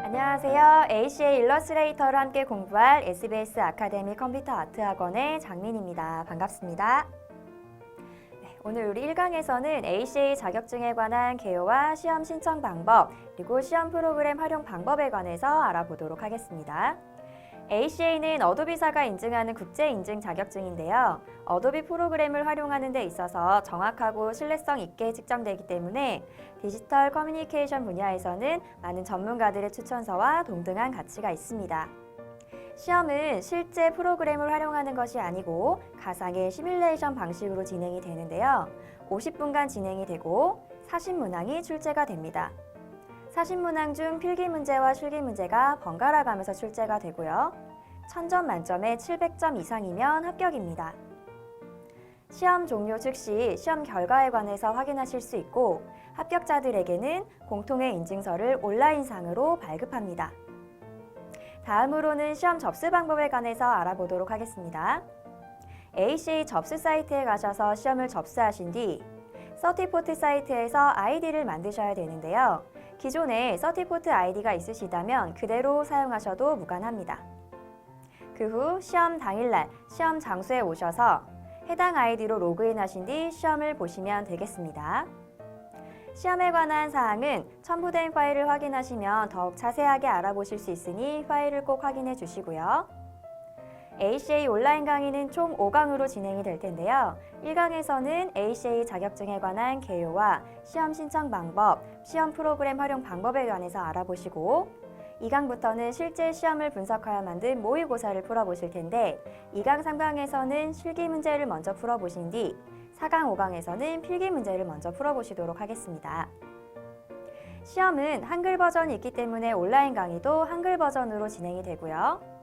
안녕하세요. ACA 일러스트레이터를 함께 공부할 SBS 아카데미 컴퓨터 아트 학원의 장민입니다. 반갑습니다. 오늘 우리 1강에서는 ACA 자격증에 관한 개요와 시험 신청 방법, 그리고 시험 프로그램 활용 방법에 관해서 알아보도록 하겠습니다. ACA는 어도비사가 인증하는 국제 인증 자격증인데요. 어도비 프로그램을 활용하는 데 있어서 정확하고 신뢰성 있게 측정되기 때문에 디지털 커뮤니케이션 분야에서는 많은 전문가들의 추천서와 동등한 가치가 있습니다. 시험은 실제 프로그램을 활용하는 것이 아니고 가상의 시뮬레이션 방식으로 진행이 되는데요. 50분간 진행이 되고 40문항이 출제가 됩니다. 40문항 중 필기 문제와 실기 문제가 번갈아 가면서 출제가 되고요. 1000점 만점에 700점 이상이면 합격입니다. 시험 종료 즉시 시험 결과에 관해서 확인하실 수 있고 합격자들에게는 공통의 인증서를 온라인상으로 발급합니다. 다음으로는 시험 접수 방법에 관해서 알아보도록 하겠습니다. ACA 접수 사이트에 가셔서 시험을 접수하신 뒤 서티포트 사이트에서 아이디를 만드셔야 되는데요. 기존에 서티포트 아이디가 있으시다면 그대로 사용하셔도 무관합니다. 그 후 시험 당일날 시험 장소에 오셔서 해당 아이디로 로그인하신 뒤 시험을 보시면 되겠습니다. 시험에 관한 사항은 첨부된 파일을 확인하시면 더욱 자세하게 알아보실 수 있으니 파일을 꼭 확인해 주시고요. ACA 온라인 강의는 총 5강으로 진행이 될 텐데요. 1강에서는 ACA 자격증에 관한 개요와 시험 신청 방법, 시험 프로그램 활용 방법에 관해서 알아보시고 2강부터는 실제 시험을 분석하여 만든 모의고사를 풀어보실 텐데 2강, 3강에서는 실기 문제를 먼저 풀어보신 뒤 4강, 5강에서는 필기 문제를 먼저 풀어보시도록 하겠습니다. 시험은 한글 버전이 있기 때문에 온라인 강의도 한글 버전으로 진행이 되고요.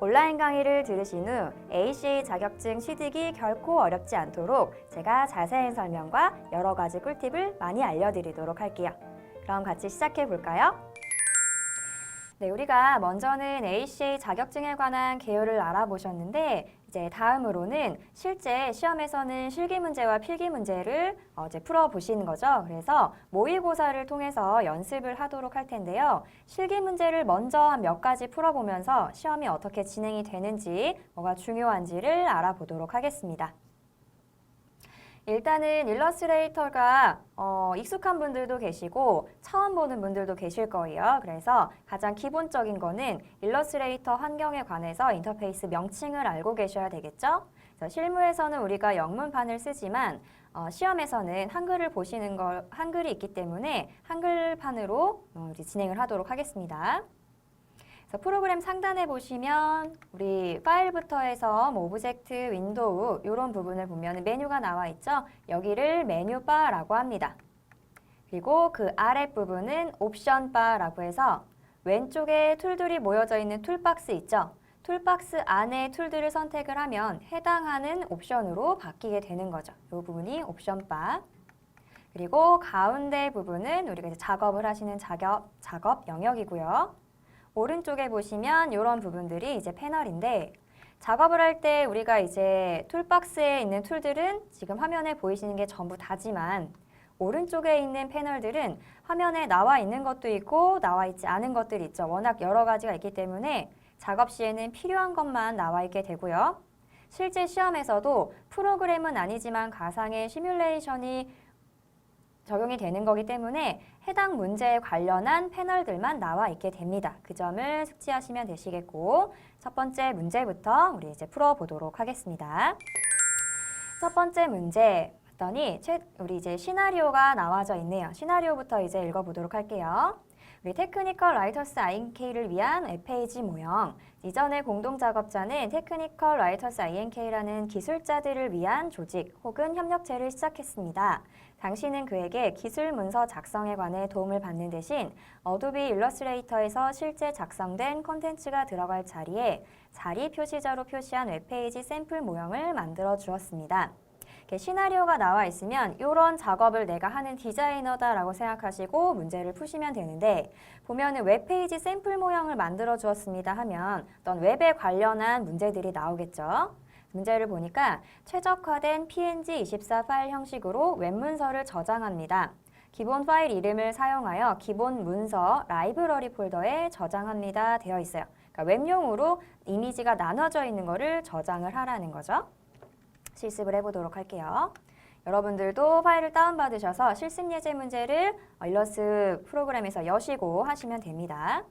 온라인 강의를 들으신 후 ACA 자격증 취득이 결코 어렵지 않도록 제가 자세한 설명과 여러 가지 꿀팁을 많이 알려드리도록 할게요. 그럼 같이 시작해 볼까요? 네, 우리가 먼저는 ACA 자격증에 관한 개요를 알아보셨는데 이제 다음으로는 실제 시험에서는 실기 문제와 필기 문제를 이제 풀어보시는 거죠. 그래서 모의고사를 통해서 연습을 하도록 할 텐데요. 실기 문제를 먼저 한 몇 가지 풀어보면서 시험이 어떻게 진행이 되는지, 뭐가 중요한지를 알아보도록 하겠습니다. 일단은 일러스트레이터가 익숙한 분들도 계시고 처음 보는 분들도 계실 거예요. 그래서 가장 기본적인 거는 일러스트레이터 환경에 관해서 인터페이스 명칭을 알고 계셔야 되겠죠. 그래서 실무에서는 우리가 영문판을 쓰지만 시험에서는 한글이 있기 때문에 한글판으로 진행을 하도록 하겠습니다. 프로그램 상단에 보시면 우리 파일부터 해서 뭐 오브젝트, 윈도우 이런 부분을 보면 메뉴가 나와 있죠. 여기를 메뉴바라고 합니다. 그리고 그 아랫부분은 옵션바라고 해서 왼쪽에 툴들이 모여져 있는 툴박스 있죠. 툴박스 안에 툴들을 선택을 하면 해당하는 옵션으로 바뀌게 되는 거죠. 이 부분이 옵션바. 그리고 가운데 부분은 우리가 이제 작업을 하시는 작업 영역이고요. 오른쪽에 보시면 이런 부분들이 이제 패널인데 작업을 할 때 우리가 이제 툴박스에 있는 툴들은 지금 화면에 보이시는 게 전부 다지만 오른쪽에 있는 패널들은 화면에 나와 있는 것도 있고 나와 있지 않은 것들이 있죠. 워낙 여러 가지가 있기 때문에 작업 시에는 필요한 것만 나와 있게 되고요. 실제 시험에서도 프로그램은 아니지만 가상의 시뮬레이션이 적용이 되는 거기 때문에 해당 문제에 관련한 패널들만 나와 있게 됩니다. 그 점을 숙지하시면 되시겠고 첫 번째 문제부터 우리 이제 풀어보도록 하겠습니다. 첫 번째 문제 봤더니 우리 이제 시나리오가 나와져 있네요. 시나리오부터 이제 읽어보도록 할게요. 우리 테크니컬 라이터스 INK를 위한 웹페이지 모형. 이전에 공동작업자는 테크니컬 라이터스 INK라는 기술자들을 위한 조직 혹은 협력체를 시작했습니다. 당시는 그에게 기술 문서 작성에 관해 도움을 받는 대신 어도비 일러스트레이터에서 실제 작성된 콘텐츠가 들어갈 자리에 자리 표시자로 표시한 웹페이지 샘플 모형을 만들어 주었습니다. 이렇게 시나리오가 나와 있으면 이런 작업을 내가 하는 디자이너다라고 생각하시고 문제를 푸시면 되는데 보면은 웹페이지 샘플 모형을 만들어 주었습니다 하면 어떤 웹에 관련한 문제들이 나오겠죠. 문제를 보니까 최적화된 png24 파일 형식으로 웹문서를 저장합니다. 기본 파일 이름을 사용하여 기본 문서 라이브러리 폴더에 저장합니다 되어 있어요. 그러니까 웹용으로 이미지가 나눠져 있는 거를 저장을 하라는 거죠. 실습을 해보도록 할게요. 여러분들도 파일을 다운받으셔서 실습 예제 문제를 일러스트 프로그램에서 여시고 하시면 됩니다.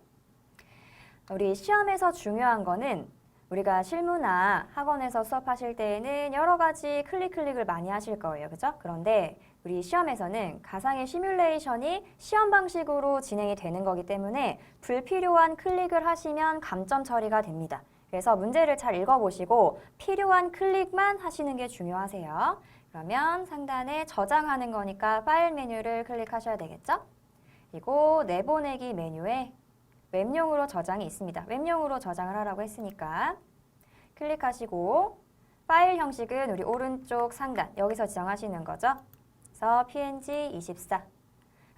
우리 시험에서 중요한 거는 우리가 실무나 학원에서 수업하실 때에는 여러 가지 클릭을 많이 하실 거예요. 그죠? 그런데 우리 시험에서는 가상의 시뮬레이션이 시험 방식으로 진행이 되는 거기 때문에 불필요한 클릭을 하시면 감점 처리가 됩니다. 그래서 문제를 잘 읽어보시고 필요한 클릭만 하시는 게 중요하세요. 그러면 상단에 저장하는 거니까 파일 메뉴를 클릭하셔야 되겠죠? 그리고 내보내기 메뉴에 웹용으로 저장이 있습니다. 웹용으로 저장을 하라고 했으니까 클릭하시고 파일 형식은 우리 오른쪽 상단 여기서 지정하시는 거죠. 그래서 png24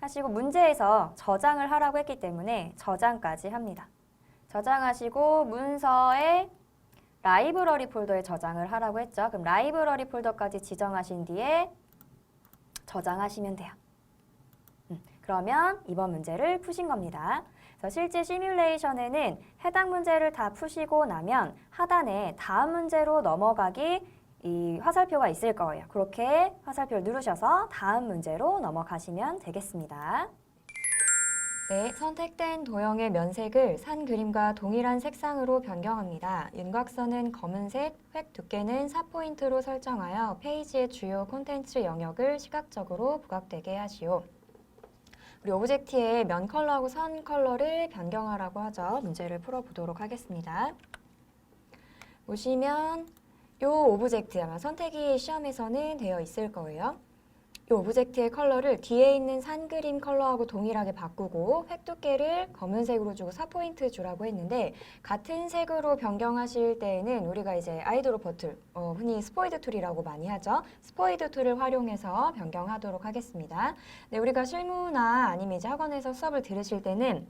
하시고 문제에서 저장을 하라고 했기 때문에 저장까지 합니다. 저장하시고 문서에 라이브러리 폴더에 저장을 하라고 했죠. 그럼 라이브러리 폴더까지 지정하신 뒤에 저장하시면 돼요. 그러면 이번 문제를 푸신 겁니다. 그래서 실제 시뮬레이션에는 해당 문제를 다 푸시고 나면 하단에 다음 문제로 넘어가기 이 화살표가 있을 거예요. 그렇게 화살표를 누르셔서 다음 문제로 넘어가시면 되겠습니다. 네, 선택된 도형의 면색을 산 그림과 동일한 색상으로 변경합니다. 윤곽선은 검은색, 획 두께는 4포인트로 설정하여 페이지의 주요 콘텐츠 영역을 시각적으로 부각되게 하시오. 우리 오브젝트의 면 컬러하고 선 컬러를 변경하라고 하죠. 문제를 풀어보도록 하겠습니다. 보시면 이 오브젝트 아마 선택이 시험에서는 되어 있을 거예요. 이 오브젝트의 컬러를 뒤에 있는 산 그림 컬러하고 동일하게 바꾸고 획 두께를 검은색으로 주고 4포인트 주라고 했는데 같은 색으로 변경하실 때에는 우리가 이제 아이드로 버틀, 흔히 스포이드 툴이라고 많이 하죠. 스포이드 툴을 활용해서 변경하도록 하겠습니다. 네, 우리가 실무나 아니면 이제 학원에서 수업을 들으실 때는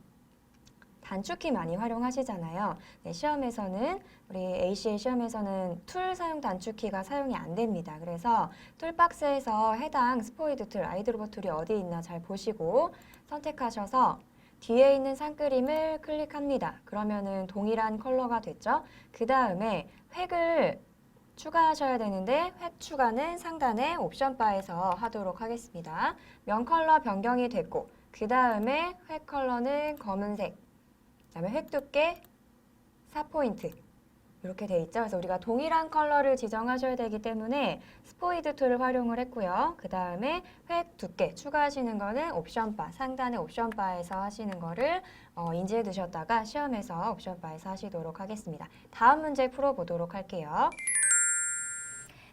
단축키 많이 활용하시잖아요. 네, 시험에서는 우리 ACA 시험에서는 툴 사용 단축키가 사용이 안 됩니다. 그래서 툴박스에서 해당 스포이드 툴, 아이드로버 툴이 어디 있나 잘 보시고 선택하셔서 뒤에 있는 산그림을 클릭합니다. 그러면은 동일한 컬러가 됐죠. 그 다음에 획을 추가하셔야 되는데 획 추가는 상단의 옵션 바에서 하도록 하겠습니다. 면 컬러 변경이 됐고 그 다음에 획 컬러는 검은색 그다음에 획 두께 4포인트 이렇게 돼 있죠. 그래서 우리가 동일한 컬러를 지정하셔야 되기 때문에 스포이드 툴을 활용을 했고요. 그 다음에 획 두께 추가하시는 거는 옵션 바, 상단의 옵션 바에서 하시는 거를 인지해 두셨다가 시험에서 옵션 바에서 하시도록 하겠습니다. 다음 문제 풀어보도록 할게요.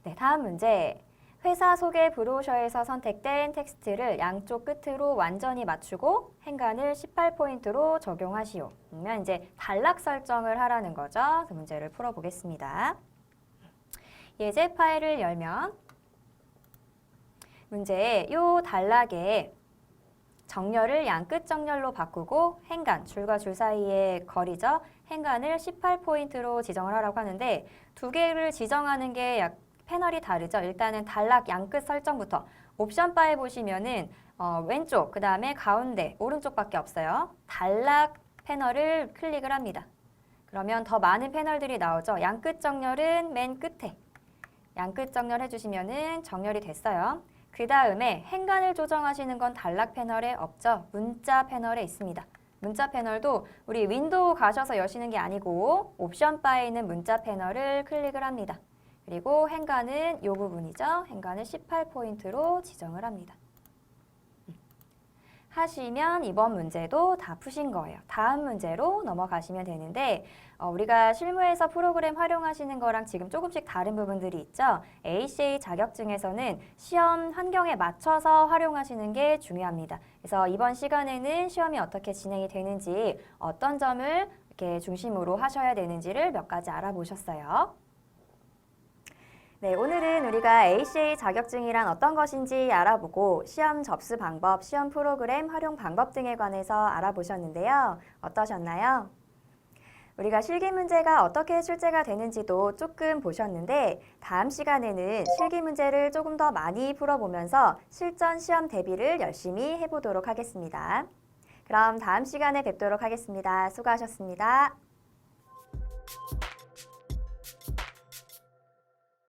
네, 다음 문제. 회사 소개 브로셔에서 선택된 텍스트를 양쪽 끝으로 완전히 맞추고 행간을 18포인트로 적용하시오. 그러면 이제 단락 설정을 하라는 거죠. 그래서 문제를 풀어보겠습니다. 예제 파일을 열면 문제에 이 단락에 정렬을 양끝 정렬로 바꾸고 행간, 줄과 줄 사이의 거리죠. 행간을 18포인트로 지정을 하라고 하는데 두 개를 지정하는 게 패널이 다르죠. 일단은 단락 양끝 설정부터 옵션 바에 보시면은 왼쪽, 그 다음에 가운데, 오른쪽밖에 없어요. 단락 패널을 클릭을 합니다. 그러면 더 많은 패널들이 나오죠. 양끝 정렬은 맨 끝에 양끝 정렬 해주시면은 정렬이 됐어요. 그 다음에 행간을 조정하시는 건 단락 패널에 없죠. 문자 패널에 있습니다. 문자 패널도 우리 윈도우 가셔서 여시는 게 아니고 옵션 바에 있는 문자 패널을 클릭을 합니다. 그리고 행간은 이 부분이죠. 행간을 18포인트로 지정을 합니다. 하시면 이번 문제도 다 푸신 거예요. 다음 문제로 넘어가시면 되는데 우리가 실무에서 프로그램 활용하시는 거랑 지금 조금씩 다른 부분들이 있죠. ACA 자격증에서는 시험 환경에 맞춰서 활용하시는 게 중요합니다. 그래서 이번 시간에는 시험이 어떻게 진행이 되는지 어떤 점을 이렇게 중심으로 하셔야 되는지를 몇 가지 알아보셨어요. 네, 오늘은 우리가 ACA 자격증이란 어떤 것인지 알아보고 시험 접수 방법, 시험 프로그램 활용 방법 등에 관해서 알아보셨는데요. 어떠셨나요? 우리가 실기 문제가 어떻게 출제가 되는지도 조금 보셨는데 다음 시간에는 실기 문제를 조금 더 많이 풀어보면서 실전 시험 대비를 열심히 해보도록 하겠습니다. 그럼 다음 시간에 뵙도록 하겠습니다. 수고하셨습니다.